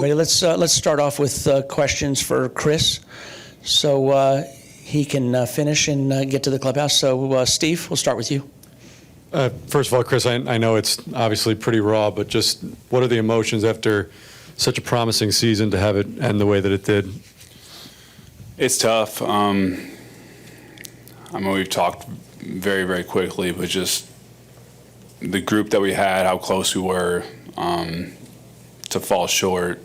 everybody. Let's start off with questions for Chris, so he can finish and get to the clubhouse. So, Steve, we'll start with you. First of all, Chris, I know it's obviously pretty raw, but just what are the emotions after such a promising season to have it end the way that it did? It's tough. I mean, we've talked very, very quickly, but just the group that we had, how close we were, to fall short,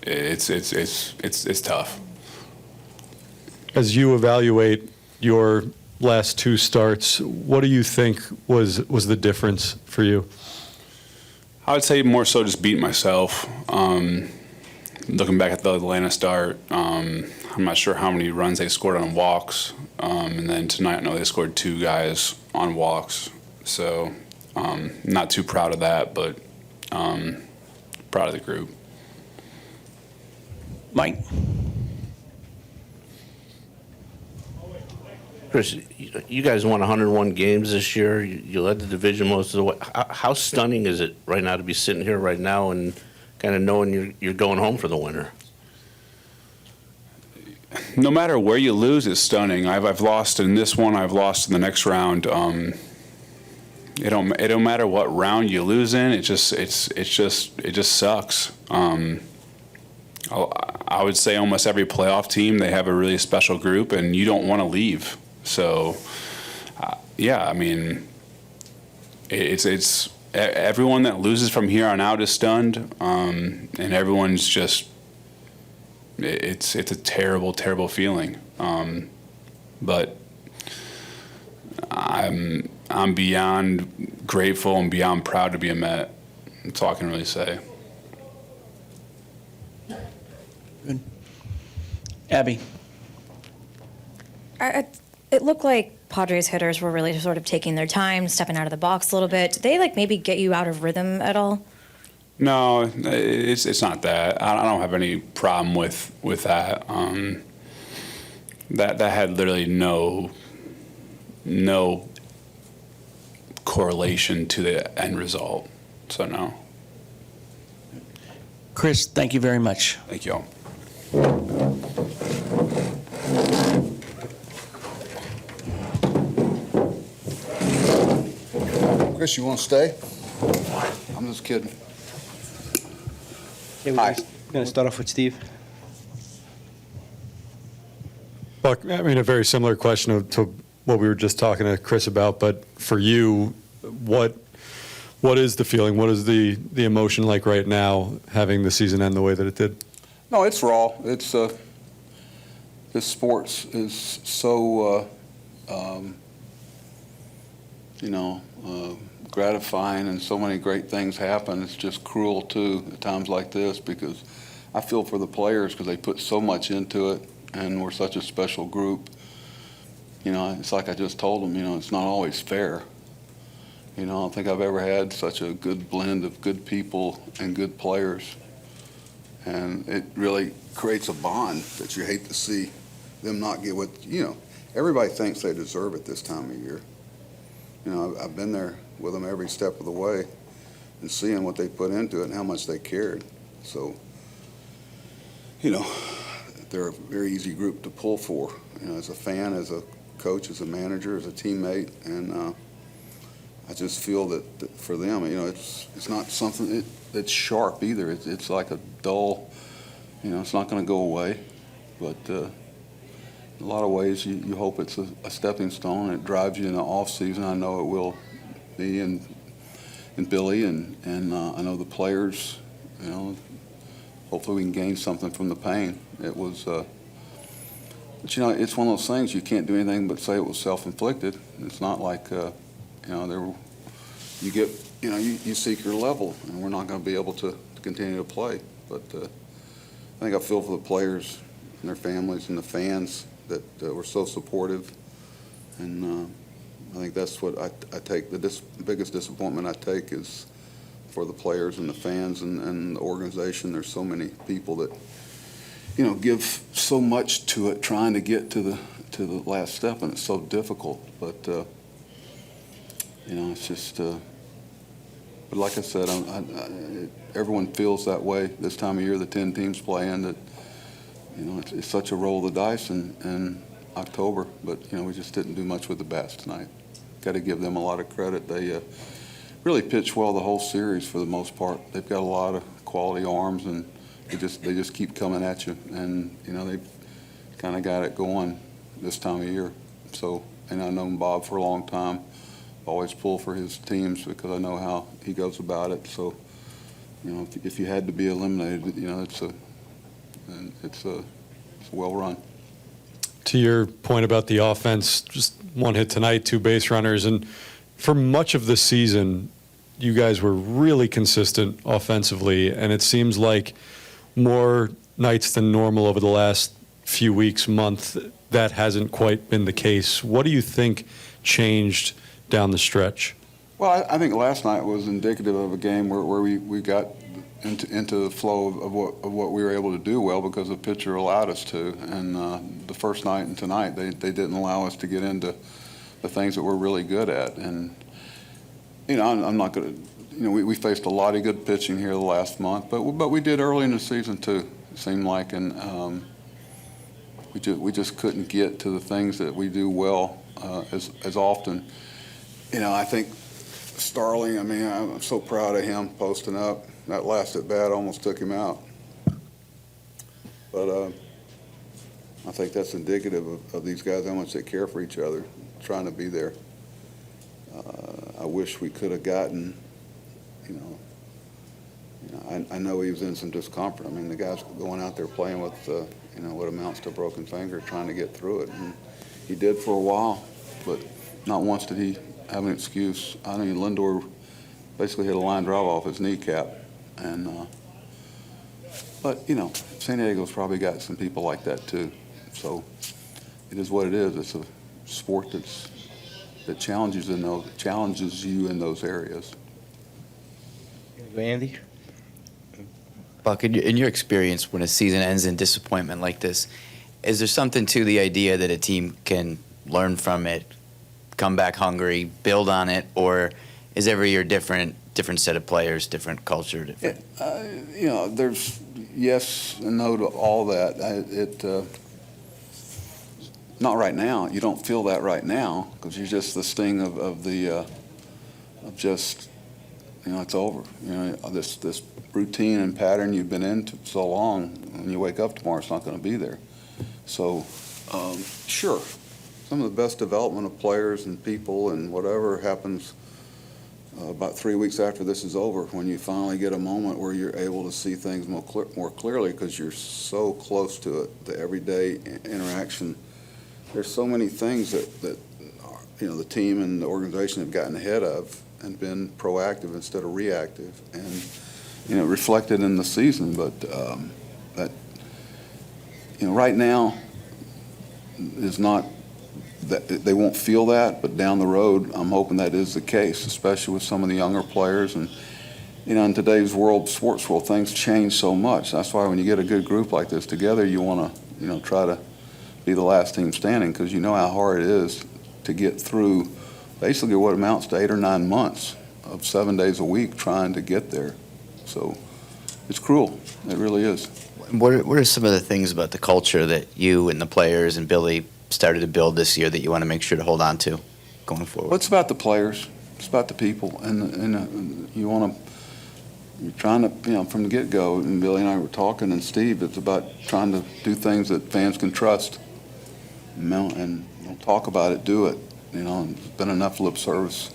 it's tough. As you evaluate your last two starts, what do you think was the difference for you? I would say more so just beating myself. Looking back at the Atlanta start, I'm not sure how many runs they scored on walks. And then tonight, I know they scored 2 guys on walks. So not too proud of that, but proud of the group. Mike? Chris, you guys won 101 games this year. You led the division most of the way. How stunning is it right now to be sitting here right now and kind of knowing you're going home for the winter? No matter where you lose, it's stunning. I've lost in this one. I've lost in the next round. It don't matter what round you lose in. It just sucks. I would say almost every playoff team, they have a really special group, and you don't want to leave. So, yeah, I mean, it's everyone that loses from here on out is stunned, and everyone's just it's a terrible, terrible feeling. But I'm beyond grateful and beyond proud to be a Met. That's all I can really say. Good. Abby? It looked like Padres hitters were really sort of taking their time, stepping out of the box a little bit. Did they maybe get you out of rhythm at all? No, it's not that. I don't have any problem with that. That had literally no correlation to the end result. So no. Chris, thank you very much. Thank you all. Chris, you want to stay? I'm just kidding. Okay, we're going to start off with Steve. Buck, I mean, a very similar question to what we were just talking to Chris about, but for you, what is the feeling? What is the emotion like right now, having the season end the way that it did? No, it's raw. It's this sports is so gratifying, and so many great things happen. It's just cruel too at times like this, because I feel for the players because they put so much into it, and we're such a special group. It's like I just told them. It's not always fair. I don't think I've ever had such a good blend of good people and good players. And it really creates a bond that you hate to see them not get what, everybody thinks they deserve it this time of year. I've been there with them every step of the way and seeing what they put into it and how much they cared. So, they're a very easy group to pull for, as a fan, as a coach, as a manager, as a teammate. And I just feel that for them, it's not something that's sharp either. It's like a dull, it's not going to go away. But in a lot of ways, you hope it's a stepping stone, and it drives you in the off season. I know it will be, and Billy, and I know the players. Hopefully we can gain something from the pain. It was, but it's one of those things you can't do anything but say it was self-inflicted. It's not like you get, you seek your level, and we're not going to be able to continue to play. But I think I feel for the players and their families and the fans that were so supportive, and I think that's what I take. The biggest disappointment I take is for the players and the fans and the organization. There's so many people that give so much to it, trying to get to the last step, and it's so difficult. But it's just But like I said, everyone feels that way this time of year, the 10 teams playing, that, it's such a roll of the dice in October. But, we just didn't do much with the bats tonight. Got to give them a lot of credit. They really pitched well the whole series for the most part. They've got a lot of quality arms, and they just keep coming at you. And, they've kind of got it going this time of year. So, and I've known Bob for a long time. Always pull for his teams because I know how he goes about it. So, if you had to be eliminated, it's well run. To your point about the offense, just one hit tonight, 2 base runners, and for much of the season, you guys were really consistent offensively, and it seems like more nights than normal over the last few weeks, month, that hasn't quite been the case. What do you think changed down the stretch? Well, I think last night was indicative of a game where we got into the flow of what we were able to do well because the pitcher allowed us to. And the first night and tonight, they didn't allow us to get into the things that we're really good at. And, I'm not going to, we faced a lot of good pitching here the last month, but we did early in the season too, it seemed like. And we just couldn't get to the things that we do well as often. I think Starling, I'm so proud of him posting up. That last at bat almost took him out. But I think that's indicative of these guys, how much they care for each other, trying to be there. I wish we could have gotten, I know he was in some discomfort. The guy's going out there playing with, what amounts to a broken finger, trying to get through it. And he did for a while, but not once did he have an excuse. Lindor basically hit a line drive off his kneecap. And, but, San Diego's probably got some people like that too. So it is what it is. It's a sport that challenges you in those areas. Andy? Buck, in your experience, when a season ends in disappointment like this, is there something to the idea that a team can learn from it, come back hungry, build on it, or is every year different set of players, different culture, different? There's yes and no to all that. Not right now. You don't feel that right now because you're just the sting of just, it's over. This routine and pattern you've been in so long, when you wake up tomorrow, it's not going to be there. So, sure, some of the best development of players and people and whatever happens about 3 weeks after this is over, when you finally get a moment where you're able to see things more clearly because you're so close to it, the everyday interaction. There's so many things that the team and the organization have gotten ahead of and been proactive instead of reactive, and reflected in the season. But right now is not that they won't feel that, but down the road, I'm hoping that is the case, especially with some of the younger players. And in today's sports world, things change so much. That's why when you get a good group like this together, you want to try to be the last team standing, because you know how hard it is to get through basically what amounts to 8 or 9 months of 7 days a week trying to get there. So it's cruel. It really is. What are some of the things about the culture that you and the players and Billy started to build this year that you want to make sure to hold on to going forward? Well, it's about the players. It's about the people. And you're trying to, from the get-go, and Billy and I were talking, and Steve, it's about trying to do things that fans can trust. And don't talk about it, do it. There's been enough lip service,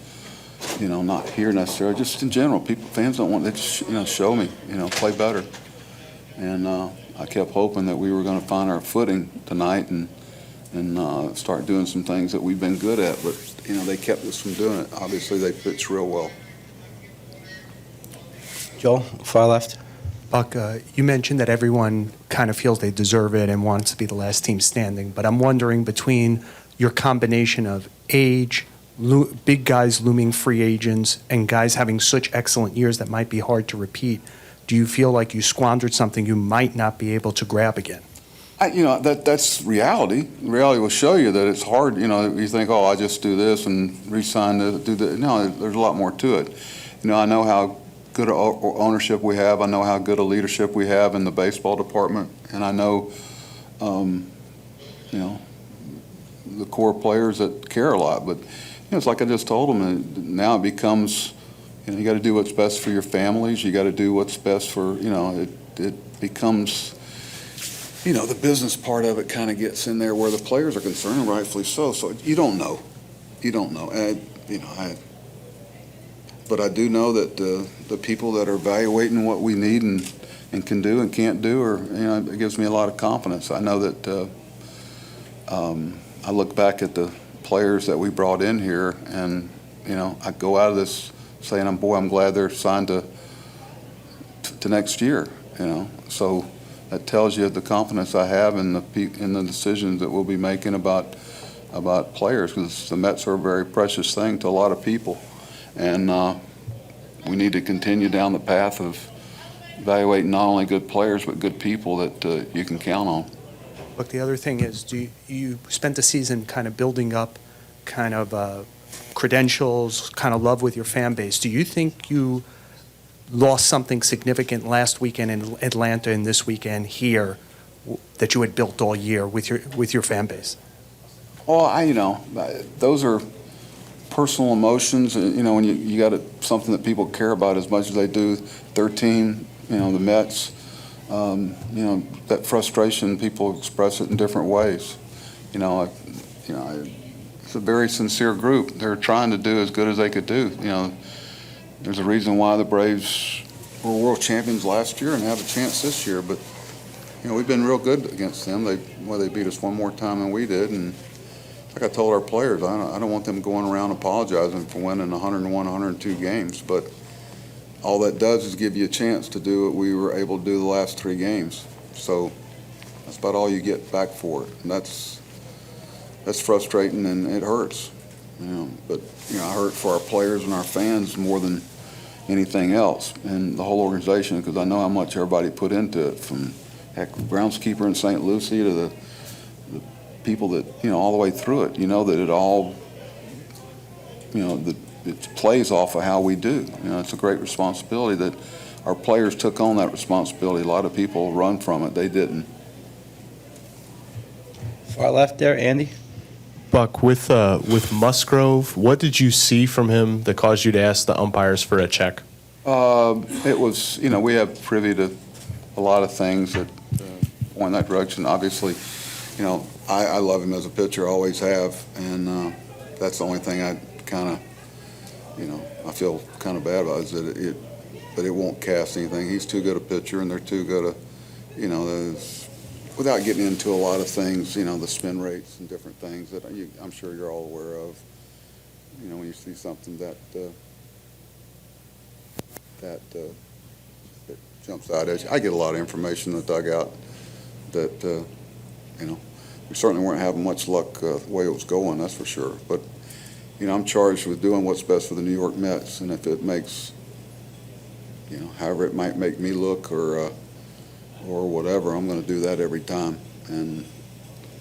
not here necessarily, just in general. Fans don't want to, show me, play better. And I kept hoping that we were going to find our footing tonight and start doing some things that we've been good at. But, they kept us from doing it. Obviously, they pitched real well. Joel, far left. Buck, you mentioned that everyone kind of feels they deserve it and wants to be the last team standing, but I'm wondering, between your combination of age, big guys looming free agents, and guys having such excellent years that might be hard to repeat, do you feel like you squandered something you might not be able to grab again? That's reality. Reality will show you that it's hard. You think, oh, I just do this and re-sign this, do that. No, there's a lot more to it. I know how good a ownership we have. I know how good a leadership we have in the baseball department, and I know, the core players that care a lot. But it's like I just told them. Now it becomes, you got to do what's best for your families. You got to do what's best for, it becomes, the business part of it kind of gets in there where the players are concerned, and rightfully so. So you don't know. But I do know that the people that are evaluating what we need and can do and can't do, it gives me a lot of confidence. I know that I look back at the players that we brought in here, and I go out of this saying, I'm glad they're signed to next year. So that tells you the confidence I have in the decisions that we'll be making about players, because the Mets are a very precious thing to a lot of people, and we need to continue down the path of evaluating not only good players but good people that you can count on. Look, the other thing is, you spent the season kind of building up kind of credentials, kind of love with your fan base. Do you think you lost something significant last weekend in Atlanta and this weekend here that you had built all year with your fan base? Well, those are personal emotions. When you got something that people care about as much as they do their team, the Mets. That frustration, people express it in different ways. It's a very sincere group. They're trying to do as good as they could do. There's a reason why the Braves were world champions last year and have a chance this year. But we've been real good against them. They beat us one more time than we did. And like I told our players, I don't want them going around apologizing for winning 101, 102 games. But all that does is give you a chance to do what we were able to do the last 3 games. So that's about all you get back for it. And that's frustrating, and it hurts. But I hurt for our players and our fans more than anything else, and the whole organization, because I know how much everybody put into it, from groundskeeper in St. Lucie to the people that all the way through it. That it all it plays off of how we do. It's a great responsibility that our players took on that responsibility. A lot of people run from it. They didn't. Far left there, Andy. Buck, with Musgrove, what did you see from him that caused you to ask the umpires for a check? It was, we have privy to a lot of things that point in that direction. Obviously, I love him as a pitcher, always have, and that's the only thing I kind of, I feel kind of bad about is that but it won't cast anything. He's too good a pitcher, and they're too good without getting into a lot of things, the spin rates and different things that I'm sure you're all aware of. When you see something that jumps out at you. I get a lot of information in the dugout that, we certainly weren't having much luck the way it was going, that's for sure. But, I'm charged with doing what's best for the New York Mets, and if it makes, however it might make me look or whatever, I'm going to do that every time and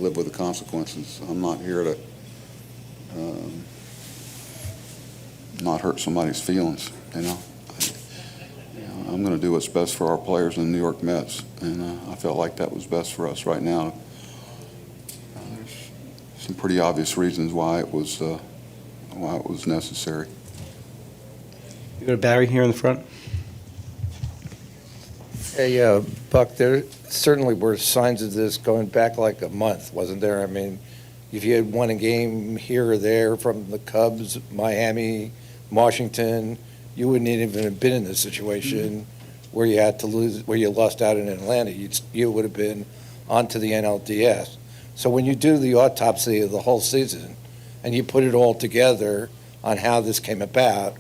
live with the consequences. I'm not here to not hurt somebody's feelings, I'm going to do what's best for our players in the New York Mets, and I felt like that was best for us right now. There's some pretty obvious reasons why it was necessary. You go to Barry here in the front. Hey, Buck, there certainly were signs of this going back like a month, wasn't there? I mean, if you had won a game here or there from the Cubs, Miami, Washington, you wouldn't even have been in this situation where you had to lose, where you lost out in Atlanta. You would have been onto the NLDS. So when you do the autopsy of the whole season and you put it all together on how this came about,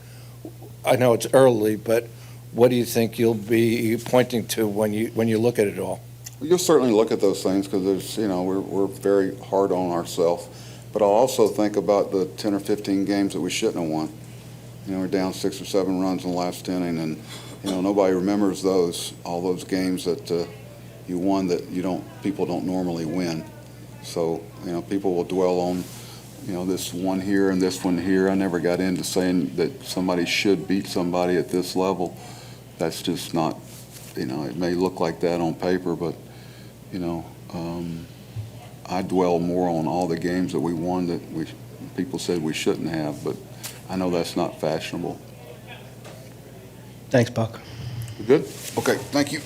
I know it's early, but what do you think you'll be pointing to when you look at it all? You'll certainly look at those things because there's, we're very hard on ourselves. But I'll also think about the 10 or 15 games that we shouldn't have won. We're down 6 or 7 runs in the last inning, and nobody remembers all those games that you won that people don't normally win. So people will dwell on you know, this one here and this one here. I never got into saying that somebody should beat somebody at this level. That's just not, you know, it may look like that on paper, but, you know, I dwell more on all the games that we won that people said we shouldn't have, but I know that's not fashionable. Thanks, Buck. Good? Okay, thank you.